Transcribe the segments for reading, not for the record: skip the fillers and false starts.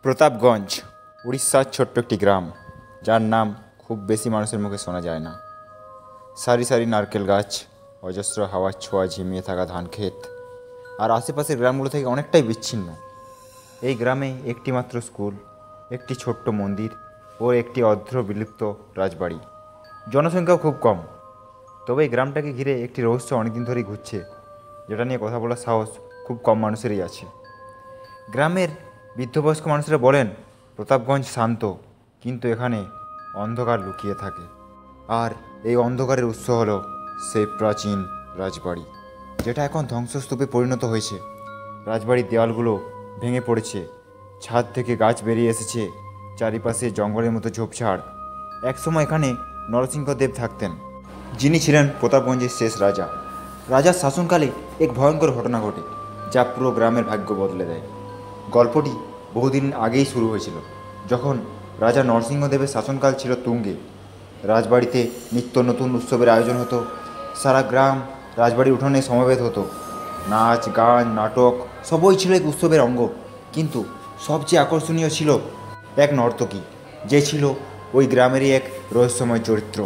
প্রতাপগঞ্জ উড়িষ্যার ছোট্ট একটি গ্রাম, যার নাম খুব বেশি মানুষের মুখে শোনা যায় না। সারি সারি নারকেল গাছ, অজস্র হাওয়ার ছোঁয়া ঝিমিয়ে থাকা ধান ক্ষেত, আর আশেপাশের গ্রামগুলো থেকে অনেকটাই বিচ্ছিন্ন। এই গ্রামে একটি মাত্র স্কুল, একটি ছোট্ট মন্দির ও একটি অর্ধ বিলুপ্ত রাজবাড়ি। জনসংখ্যাও খুব কম। তবে এই গ্রামটাকে ঘিরে একটি রহস্য অনেকদিন ধরেই ঘুরছে, যেটা নিয়ে কথা বলার সাহস খুব কম মানুষেরই আছে। গ্রামের বৃদ্ধবয়স্ক মানুষরা বলেন, প্রতাপগঞ্জ শান্ত, কিন্তু এখানে অন্ধকার লুকিয়ে থাকে। আর এই অন্ধকারের উৎস হলো সেই প্রাচীন রাজবাড়ি, যেটা এখন ধ্বংসস্তূপে পরিণত হয়েছে। রাজবাড়ির দেওয়ালগুলো ভেঙে পড়েছে, ছাদ থেকে গাছ বেরিয়ে এসেছে, চারিপাশে জঙ্গলের মতো ঝোপঝাড়। একসময় এখানে নরসিংহদেব থাকতেন, যিনি ছিলেন প্রতাপগঞ্জের শেষ রাজা। রাজার শাসনকালে এক ভয়ঙ্কর ঘটনা ঘটে, যা পুরো গ্রামের ভাগ্য বদলে দেয়। গল্পটি বহুদিন আগেই শুরু হয়েছিল, যখন রাজা নরসিংহদেবের শাসনকাল ছিল তুঙ্গে। রাজবাড়িতে নিত্য নতুন উৎসবের আয়োজন হতো। সারা গ্রাম রাজবাড়ির উঠোনে সমবেত হতো। নাচ, গান, নাটক সবই ছিল এক উৎসবের অঙ্গ। কিন্তু সবচেয়ে আকর্ষণীয় ছিল এক নর্তকী, যে ছিল ওই গ্রামেরই এক রহস্যময় চরিত্র।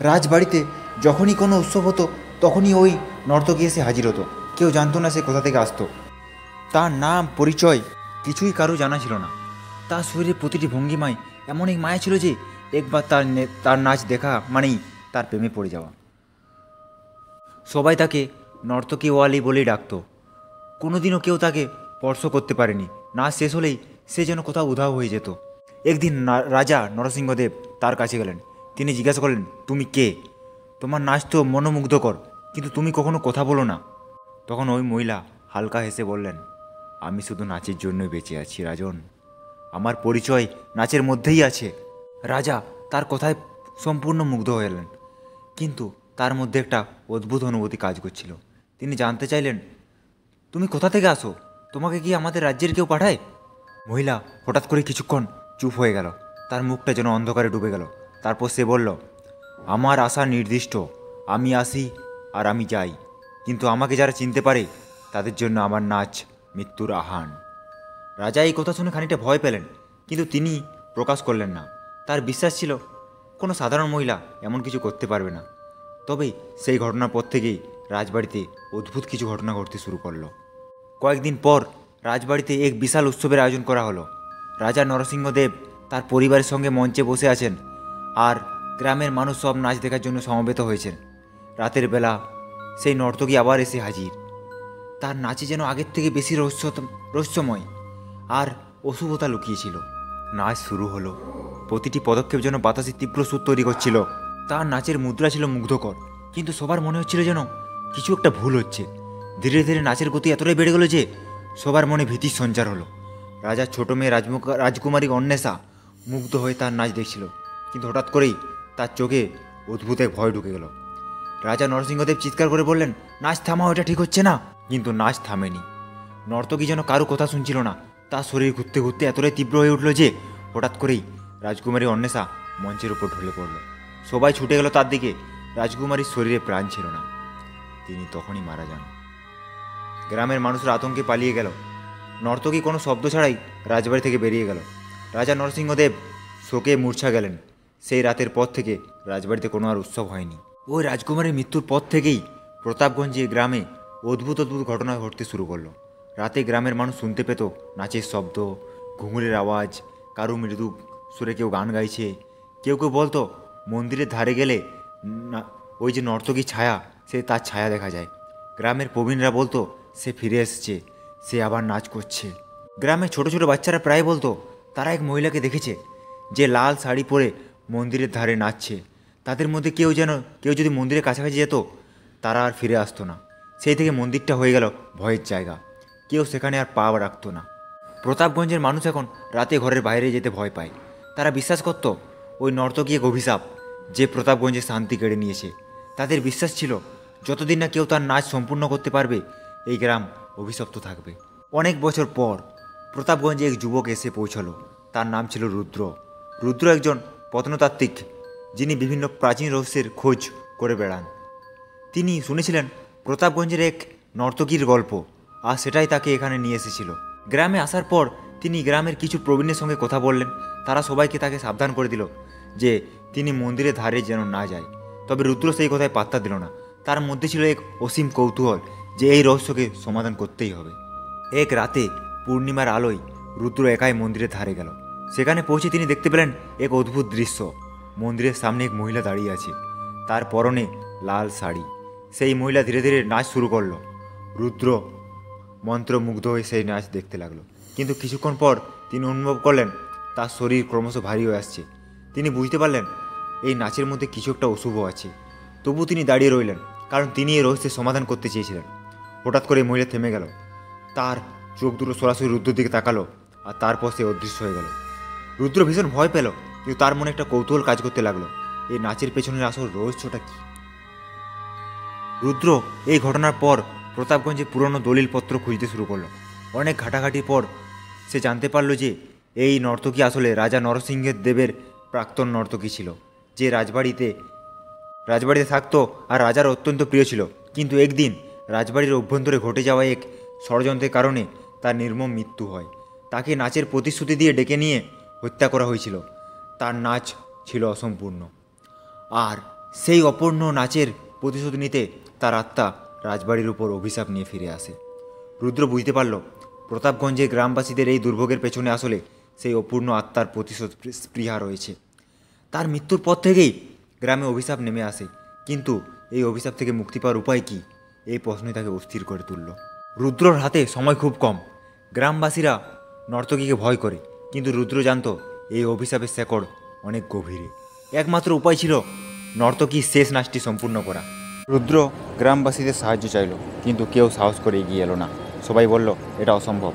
রাজবাড়িতে যখনই কোনো উৎসব হতো, তখনই ওই নর্তকী এসে হাজির হতো। কেউ জানতো না সে কোথা থেকে আসতো। তার নাম, পরিচয় কিছুই কারো জানা ছিল না। তার শরীরের প্রতিটি ভঙ্গিমায় এমন এক মায়া ছিল যে একবার তার নাচ দেখা মানেই তার প্রেমে পড়ে যাওয়া। সবাই তাকে নর্তকী ওয়ালি বলেই ডাকত। কোনোদিনও কেউ তাকে স্পর্শ করতে পারেনি। নাচ শেষ হলেই সে যেন কোথাও উধাও হয়ে যেত। একদিন রাজা নরসিংহদেব তার কাছে গেলেন। তিনি জিজ্ঞাসা করলেন, তুমি কে? তোমার নাচ তো মনোমুগ্ধকর, কিন্তু তুমি কখনো কথা বলো না। তখন ওই মহিলা হালকা হেসে বললেন, আমি শুধু নাচের জন্যই বেঁচে আছি রাজন। আমার পরিচয় নাচের মধ্যেই আছে। রাজা তার কথায় সম্পূর্ণ মুগ্ধ হয়ে এলেন, কিন্তু তার মধ্যে একটা অদ্ভুত অনুভূতি কাজ করছিল। তিনি জানতে চাইলেন, তুমি কোথা থেকে আসো? তোমাকে কি আমাদের রাজ্যের কেউ পাঠায়? মহিলা হঠাৎ করে কিছুক্ষণ চুপ হয়ে গেল। তার মুখটা যেন অন্ধকারে ডুবে গেল। তারপর সে বলল, আমার আশা নির্দিষ্ট। আমি আসি আর আমি যাই, কিন্তু আমাকে যারা চিনতে পারে তাদের জন্য আমার নাচ মৃত্যুর আহ্বান। রাজা এই কথা শুনে খানিকটা ভয় পেলেন, কিন্তু তিনি প্রকাশ করলেন না। তার বিশ্বাস ছিল কোনো সাধারণ মহিলা এমন কিছু করতে পারবে না। তবে সেই ঘটনার পর থেকেই রাজবাড়িতে অদ্ভুত কিছু ঘটনা ঘটতে শুরু করলো। কয়েকদিন পর রাজবাড়িতে এক বিশাল উৎসবের আয়োজন করা হলো। রাজা নরসিংহদেব তার পরিবারের সঙ্গে মঞ্চে বসে আছেন, আর গ্রামের মানুষ সব নাচ দেখার জন্য সমবেত হয়েছেন। রাতের বেলা সেই নর্তকী আবার এসে হাজির। তার নাচে যেন আগের থেকে বেশি রহস্যময় আর অশুভতা লুকিয়েছিল। নাচ শুরু হলো। প্রতিটি পদক্ষেপ যেন বাতাসে তীব্র সুর তৈরি করছিল। তার নাচের মুদ্রা ছিল মুগ্ধকর, কিন্তু সবার মনে হচ্ছিল যেন কিছু একটা ভুল হচ্ছে। ধীরে ধীরে নাচের গতি এতটাই বেড়ে গেল যে সবার মনে ভীতির সঞ্চার হলো। রাজার ছোট মেয়ে রাজকুমারী অন্বেষা মুগ্ধ হয়ে তার নাচ দেখছিল, কিন্তু হঠাৎ করেই তার চোখে অদ্ভুত এক ভয় ঢুকে গেল। রাজা নরসিংহদেব চিৎকার করে বললেন, নাচ থামাও, এটা ঠিক হচ্ছে না। কিন্তু নাচ থামেনি। নর্তকী যেন কারো কথা শুনছিল না। তার শরীর ঘুরতে ঘুরতে এতটাই তীব্র হয়ে উঠল যে হঠাৎ করেই রাজকুমারী অন্বেষা মঞ্চের উপর ঢলে পড়ল। সবাই ছুটে গেল তার দিকে। রাজকুমারীর শরীরে প্রাণ ছিল না। তিনি তখনই মারা যান। গ্রামের মানুষরা আতঙ্কে পালিয়ে গেল। নর্তকী কোনো শব্দ ছাড়াই রাজবাড়ি থেকে বেরিয়ে গেল। রাজা নরসিংহদেব শোকে মূর্ছা গেলেন। সেই রাতের পর থেকে রাজবাড়িতে কোনো আর উৎসব হয়নি। ওই রাজকুমারীর মৃত্যুর পর থেকেই প্রতাপগঞ্জে গ্রামে অদ্ভুত অদ্ভুত ঘটনা ঘটতে শুরু করলো। রাতে গ্রামের মানুষ শুনতে পেত নাচের শব্দ, ঘুঙুরের আওয়াজ, কারো মৃদু সুরে কেউ গান গাইছে। কেউ কেউ বলতো মন্দিরের ধারে গেলে না ওই যে নর্তকী ছায়া, তার ছায়া দেখা যায়। গ্রামের প্রবীণরা বলতো সে ফিরে এসেছে, সে আবার নাচ করছে। গ্রামে ছোট ছোট বাচ্চারা প্রায় বলতো তারা এক মহিলাকে দেখেছে, যে লাল শাড়ি পরে মন্দিরের ধারে নাচছে। তাদের মধ্যে কেউ যদি মন্দিরের কাছাকাছি যেত, তারা আর ফিরে আসতো না। সেই থেকে মন্দিরটা হয়ে গেল ভয়ের জায়গা। কেউ সেখানে আর পা রাখতো না। প্রতাপগঞ্জের মানুষ এখন রাতে ঘরের বাইরে যেতে ভয় পায়। তারা বিশ্বাস করত ওই নর্তকী এক অভিশাপ, যে প্রতাপগঞ্জের শান্তি কেড়ে নিয়েছে। তাদের বিশ্বাস ছিল যতদিন না কেউ তার নাচ সম্পূর্ণ করতে পারবে, এই গ্রাম অভিশপ্ত থাকবে। অনেক বছর পর প্রতাপগঞ্জে এক যুবক এসে পৌঁছলো। তার নাম ছিল রুদ্র। রুদ্র একজন প্রত্নতাত্ত্বিক, যিনি বিভিন্ন প্রাচীন রহস্যের খোঁজ করে বেড়ান। তিনি শুনেছিলেন প্রতাপগঞ্জের এক নর্তকীর গল্প, আর সেটাই তাকে এখানে নিয়ে এসেছিল। গ্রামে আসার পর তিনি গ্রামের কিছু প্রবীণের সঙ্গে কথা বললেন। তারা সবাইকে তাকে সাবধান করে দিল যে তিনি মন্দিরের ধারে যেন না যায়। তবে রুদ্র সেই কথায় পাত্তা দিল না। তার মধ্যে ছিল এক অসীম কৌতূহল যে এই রহস্যকে সমাধান করতেই হবে। এক রাতে পূর্ণিমার আলোয় রুদ্র একাই মন্দিরের ধারে গেল। সেখানে পৌঁছে তিনি দেখতে পেলেন এক অদ্ভুত দৃশ্য। মন্দিরের সামনে এক মহিলা দাঁড়িয়ে আছে, তার পরনে লাল শাড়ি। সেই মহিলা ধীরে ধীরে নাচ শুরু করলো। রুদ্র মন্ত্রমুগ্ধ হয়ে সেই নাচ দেখতে লাগলো। কিন্তু কিছুক্ষণ পর তিনি অনুভব করলেন তার শরীর ক্রমশ ভারী হয়ে আসছে। তিনি বুঝতে পারলেন এই নাচের মধ্যে কিছু একটা অশুভ আছে। তবু তিনি দাঁড়িয়ে রইলেন, কারণ তিনি এই রহস্যের সমাধান করতে চেয়েছিলেন। হঠাৎ করে মহিলা থেমে গেল। তার চোখ দুটো সরাসরি রুদ্রের দিকে তাকালো, আর তারপর সে অদৃশ্য হয়ে গেল। রুদ্র ভীষণ ভয় পেল, কিন্তু তার মনে একটা কৌতূহল কাজ করতে লাগলো। এই নাচের পেছনের আসল রহস্যটা কি? রুদ্র এই ঘটনার পর প্রতাপগঞ্জে পুরনো দলিলপত্র খুঁজতে শুরু করলো। অনেক ঘাটাঘাটির পর সে জানতে পারলো যে এই নর্তকী আসলে রাজা নরসিংহের দেবের প্রাক্তন নর্তকী ছিল, যে রাজবাড়িতে থাকতো আর রাজার অত্যন্ত প্রিয় ছিল। কিন্তু একদিন রাজবাড়ির অভ্যন্তরে ঘটে যাওয়া এক ষড়যন্ত্রের কারণে তার নির্মম মৃত্যু হয়। তাকে নাচের প্রতিশ্রুতি দিয়ে ডেকে নিয়ে হত্যা করা হয়েছিল। তার নাচ ছিল অসম্পূর্ণ, আর সেই অপূর্ণ নাচের প্রতিশোধ নিতে তার আত্মা রাজবাড়ির উপর অভিশাপ নিয়ে ফিরে আসে। রুদ্র বুঝতে পারল প্রতাপগঞ্জের গ্রামবাসীদের এই দুর্ভোগের পেছনে আসলে সেই অপূর্ণ আত্মার প্রতিশোধ স্পৃহা রয়েছে। তার মৃত্যুর পর থেকেই গ্রামে অভিশাপ নেমে আসে, কিন্তু এই অভিশাপ থেকে মুক্তি পাওয়ার উপায় কী, এই প্রশ্নই তাকে অস্থির করে তুলল। রুদ্রর হাতে সময় খুব কম। গ্রামবাসীরা নর্তকীকে ভয় করে, কিন্তু রুদ্র জানত এই অভিশাপের শেকড় অনেক গভীরে। একমাত্র উপায় ছিল নর্তকীর শেষ নাচটি সম্পূর্ণ করা। রুদ্র গ্রামবাসীদের সাহায্য চাইল, কিন্তু কেউ সাহস করে এগিয়ে এলো না। সবাই বলল এটা অসম্ভব,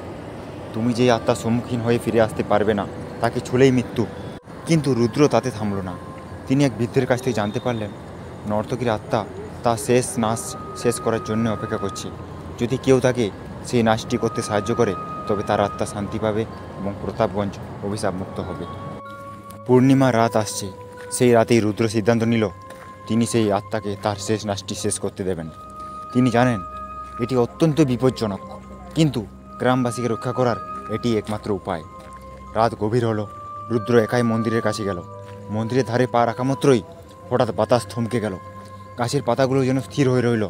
তুমি যেই আত্মার সম্মুখীন হয়ে ফিরে আসতে পারবে না, তাকে ছুলেই মৃত্যু। কিন্তু রুদ্র তাতে থামল না। তিনি এক বৃদ্ধের কাছ থেকে জানতে পারলেন নর্তকীর আত্মা তার শেষ নাচ শেষ করার জন্য অপেক্ষা করছে। যদি কেউ তাকে সেই নাচটি করতে সাহায্য করে, তবে তার আত্মা শান্তি পাবে এবং প্রতাপগঞ্জ অভিশাপ মুক্ত হবে। পূর্ণিমা রাত আসছে। সেই রাতেই রুদ্র সিদ্ধান্ত নিল তিনি সেই আত্মাকে তার শেষ নাচটি শেষ করতে দেবেন। তিনি জানেন এটি অত্যন্ত বিপজ্জনক, কিন্তু গ্রামবাসীকে রক্ষা করার এটি একমাত্র উপায়। রাত গভীর হলো। রুদ্র একাই মন্দিরের কাছে গেল। মন্দিরের ধারে পা রাখা মাত্রই হঠাৎ বাতাস থমকে গেল। গাছের পাতাগুলো যেন স্থির হয়ে রইল।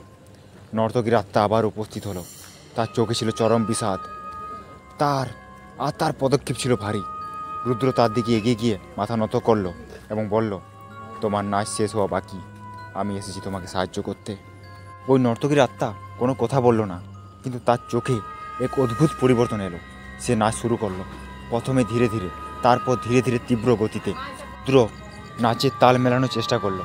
নর্তকীর আত্মা আবার উপস্থিত হলো। তার চোখে ছিল চরম বিষাদ, তার পদক্ষেপ ছিল ভারী। রুদ্র তার দিকে এগিয়ে গিয়ে মাথা নত করল এবং বলল, তোমার নাচ শেষ হওয়া বাকি, আমি এসেছি তোমাকে সাহায্য করতে। ওই নর্তকীর আত্মা কোনো কথা বলল না, কিন্তু তার চোখে এক অদ্ভুত পরিবর্তন এলো। সে নাচ শুরু করলো, প্রথমে ধীরে ধীরে, তারপর ধীরে ধীরে তীব্র গতিতে। রুদ্র নাচের তাল মেলানোর চেষ্টা করলো।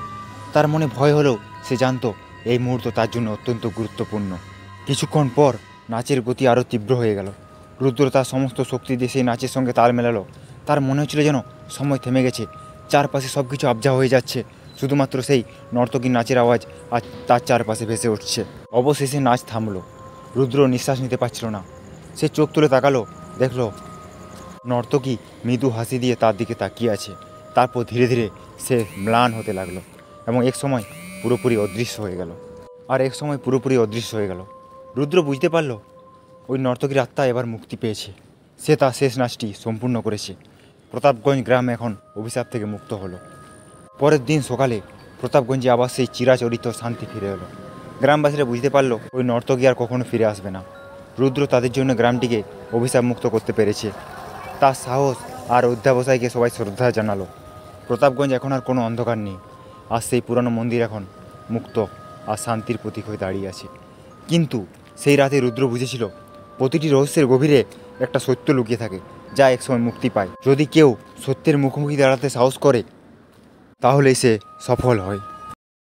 তার মনে ভয় হলেও সে জানতো এই মুহূর্ত তার জন্য অত্যন্ত গুরুত্বপূর্ণ। কিছুক্ষণ পর নাচের গতি আরও তীব্র হয়ে গেল। রুদ্র তার সমস্ত শক্তি দিয়ে সেই নাচের সঙ্গে তাল মেলালো। তার মনে হচ্ছিল যেন সময় থেমে গেছে, চারপাশে সব কিছু আবঝা হয়ে যাচ্ছে, শুধুমাত্র সেই নর্তকীর নাচের আওয়াজ আর তার চারপাশে ভেসে উঠছে। অবশেষে নাচ থামলো। রুদ্র নিঃশ্বাস নিতে পারছিল না। সে চোখ তুলে তাকালো, দেখলো নর্তকী মৃদু হাসি দিয়ে তার দিকে তাকিয়ে আছে। তারপর ধীরে ধীরে সে ম্লান হতে লাগলো এবং এক সময় পুরোপুরি অদৃশ্য হয়ে গেল। রুদ্র বুঝতে পারল ওই নর্তকীর আত্মা এবার মুক্তি পেয়েছে। সে তার শেষ নাচটি সম্পূর্ণ করেছে। প্রতাপগঞ্জ গ্রাম এখন অভিশাপ থেকে মুক্ত হলো। পরের দিন সকালে প্রতাপগঞ্জে আবার সেই চিরাচরিত শান্তি ফিরে এলো। গ্রামবাসীরা বুঝতে পারল ওই নর্তকী আর কখনো ফিরে আসবে না। রুদ্র তাদের জন্য গ্রামটিকে অভিশাপ মুক্ত করতে পেরেছে। তার সাহস আর অধ্যাবসায়কে সবাই শ্রদ্ধা জানালো। প্রতাপগঞ্জ এখন আর কোনো অন্ধকার নেই, আর সেই পুরনো মন্দির এখন মুক্ত আর শান্তির প্রতীক হয়ে দাঁড়িয়ে আছে। কিন্তু সেই রাতে রুদ্র বুঝেছিল প্রতিটি রহস্যের গভীরে একটা সত্য লুকিয়ে থাকে, যা একসময় মুক্তি পায়। যদি কেউ সত্যের মুখোমুখি দাঁড়াতে সাহস করে, তাহলেই সে সফল হয়।